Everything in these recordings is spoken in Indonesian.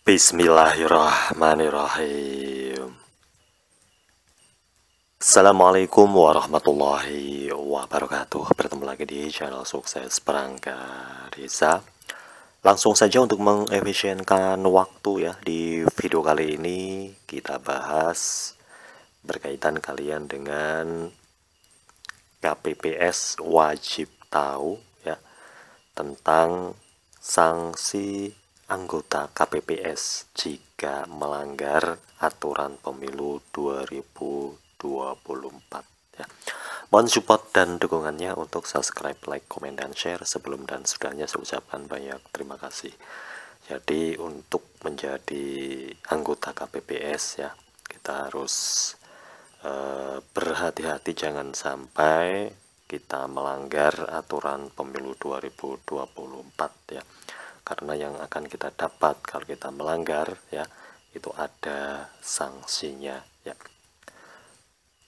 Bismillahirrahmanirrahim. Assalamualaikum warahmatullahi wabarakatuh. Bertemu lagi di channel Sukses Perangkat Desa. Langsung saja untuk mengefisienkan waktu ya. Di video kali ini kita bahas berkaitan kalian dengan KPPS wajib tahu ya, tentang sanksi anggota KPPS jika melanggar aturan pemilu 2024 ya. Mohon support dan dukungannya untuk subscribe, like, komen, dan share. Sebelum dan sudahnya saya ucapkan banyak terima kasih. Jadi untuk menjadi anggota KPPS ya, kita harus berhati-hati jangan sampai kita melanggar aturan pemilu 2024 ya, karena yang akan kita dapat kalau kita melanggar ya, itu ada sanksinya ya.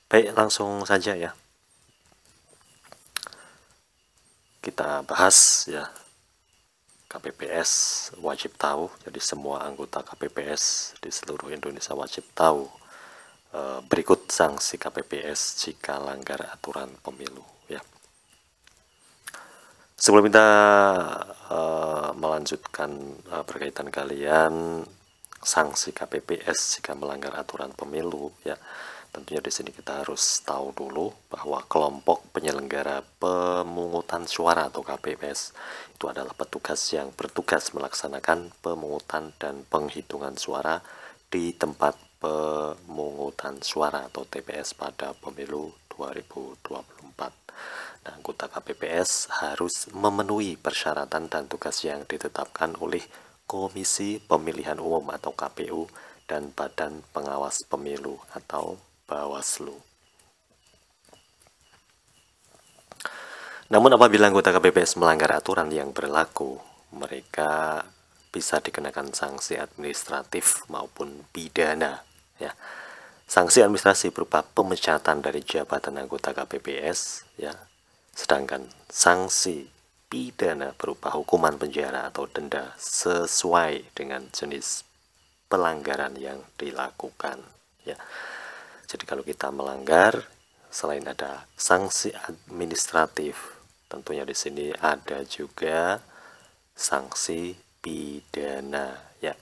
Baik, langsung saja ya kita bahas ya, KPPS wajib tahu. Jadi semua anggota KPPS di seluruh Indonesia wajib tahu berikut sanksi KPPS jika langgar aturan pemilu ya. Sebelum kita melanjutkan berkaitan kalian sanksi KPPS jika melanggar aturan pemilu ya, tentunya di sini kita harus tahu dulu bahwa kelompok penyelenggara pemungutan suara atau KPPS itu adalah petugas yang bertugas melaksanakan pemungutan dan penghitungan suara di tempat pemungutan suara atau TPS pada pemilu 2024. Nah, anggota KPPS harus memenuhi persyaratan dan tugas yang ditetapkan oleh Komisi Pemilihan Umum atau KPU dan Badan Pengawas Pemilu atau Bawaslu. Namun apabila anggota KPPS melanggar aturan yang berlaku, mereka bisa dikenakan sanksi administratif maupun pidana ya. Sanksi administrasi berupa pemecatan dari jabatan anggota KPPS ya. Sedangkan sanksi pidana berupa hukuman penjara atau denda sesuai dengan jenis pelanggaran yang dilakukan ya. Jadi kalau kita melanggar, selain ada sanksi administratif, tentunya di sini ada juga sanksi pidana ya.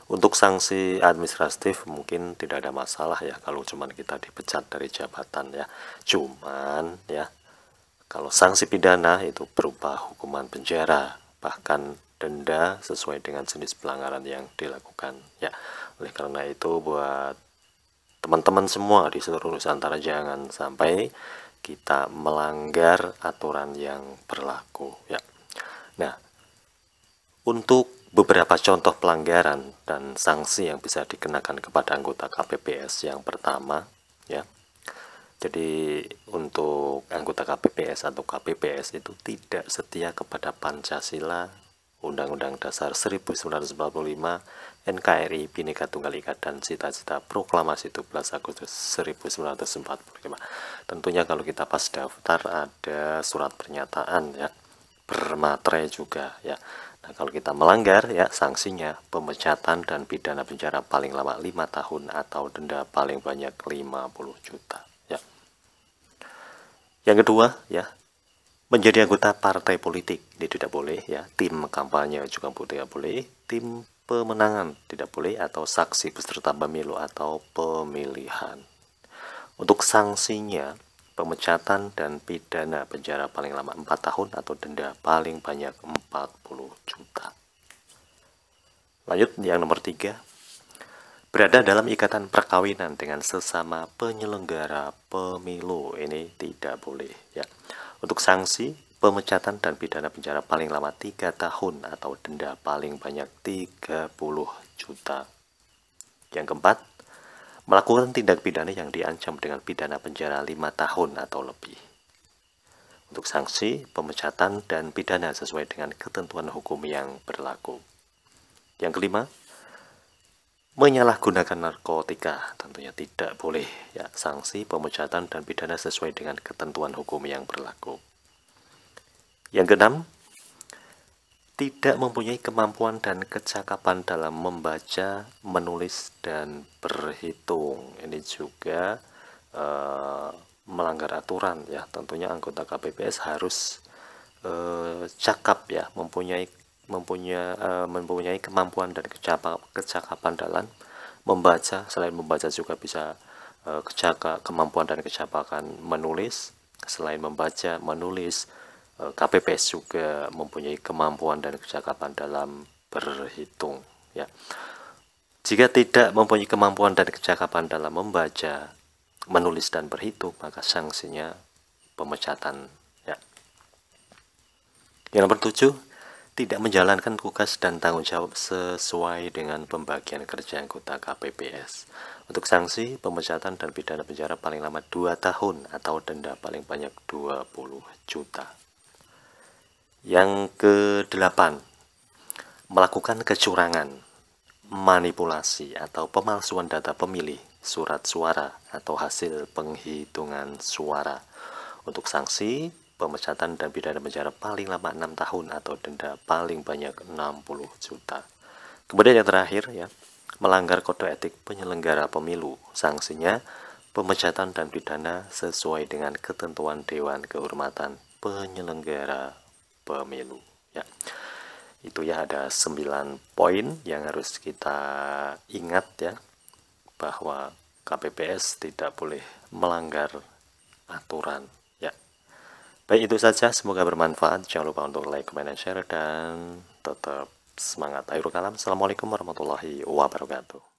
Untuk sanksi administratif mungkin tidak ada masalah ya kalau cuman kita dipecat dari jabatan ya. Cuman ya, kalau sanksi pidana itu berupa hukuman penjara, bahkan denda sesuai dengan jenis pelanggaran yang dilakukan ya. Oleh karena itu buat teman-teman semua di seluruh Nusantara, jangan sampai kita melanggar aturan yang berlaku ya. Nah, untuk beberapa contoh pelanggaran dan sanksi yang bisa dikenakan kepada anggota KPPS, yang pertama ya, jadi untuk anggota KPPS atau KPPS itu tidak setia kepada Pancasila, Undang-Undang Dasar 1945, NKRI, Bhinneka Tunggal Ika, dan cita-cita Proklamasi 17 Agustus 1945. Tentunya kalau kita pas daftar ada surat pernyataan ya, bermaterai juga ya. Nah, kalau kita melanggar ya, sanksinya pemecatan dan pidana penjara paling lama 5 tahun atau denda paling banyak 50 juta ya. Yang kedua ya, menjadi anggota partai politik ini tidak boleh ya, tim kampanye juga tidak boleh, tim pemenangan tidak boleh, atau saksi peserta pemilu atau pemilihan. Untuk sanksinya pemecatan dan pidana penjara paling lama 4 tahun atau denda paling banyak 40 juta. Lanjut yang nomor 3, berada dalam ikatan perkawinan dengan sesama penyelenggara pemilu, ini tidak boleh ya. Untuk sanksi pemecatan dan pidana penjara paling lama 3 tahun atau denda paling banyak 30 juta. Yang keempat, melakukan tindak pidana yang diancam dengan pidana penjara 5 tahun atau lebih. Untuk sanksi pemecatan dan pidana sesuai dengan ketentuan hukum yang berlaku. Yang kelima, menyalahgunakan narkotika, tentunya tidak boleh ya, sanksi pemecatan dan pidana sesuai dengan ketentuan hukum yang berlaku. Yang keenam, tidak mempunyai kemampuan dan kecakapan dalam membaca, menulis, dan berhitung. Ini juga melanggar aturan ya. Tentunya anggota KPPS harus cakap ya, mempunyai kemampuan dan kecakapan dalam membaca. Selain membaca juga bisa kemampuan dan kecakapan menulis. Selain membaca, menulis, KPPS juga mempunyai kemampuan dan kecakapan dalam berhitung ya. Jika tidak mempunyai kemampuan dan kecakapan dalam membaca, menulis, dan berhitung, maka sanksinya pemecatan ya. Yang nomor 7, tidak menjalankan tugas dan tanggung jawab sesuai dengan pembagian kerja anggota KPPS. Untuk sanksi, pemecatan dan pidana penjara paling lama 2 tahun atau denda paling banyak 20 juta. Yang ke-8, melakukan kecurangan, manipulasi atau pemalsuan data pemilih, surat suara, atau hasil penghitungan suara. Untuk sanksi, pemecatan dan pidana penjara paling lama 6 tahun atau denda paling banyak 60 juta. Kemudian yang terakhir ya, melanggar kode etik penyelenggara pemilu. Sanksinya pemecatan dan pidana sesuai dengan ketentuan Dewan Kehormatan Penyelenggara Pemilu ya. Itu ya, ada 9 poin yang harus kita ingat ya, bahwa KPPS tidak boleh melanggar aturan ya. Baik, itu saja, semoga bermanfaat. Jangan lupa untuk like, comment, dan share, dan tetap semangat. Akhirul kalam, assalamualaikum warahmatullahi wabarakatuh.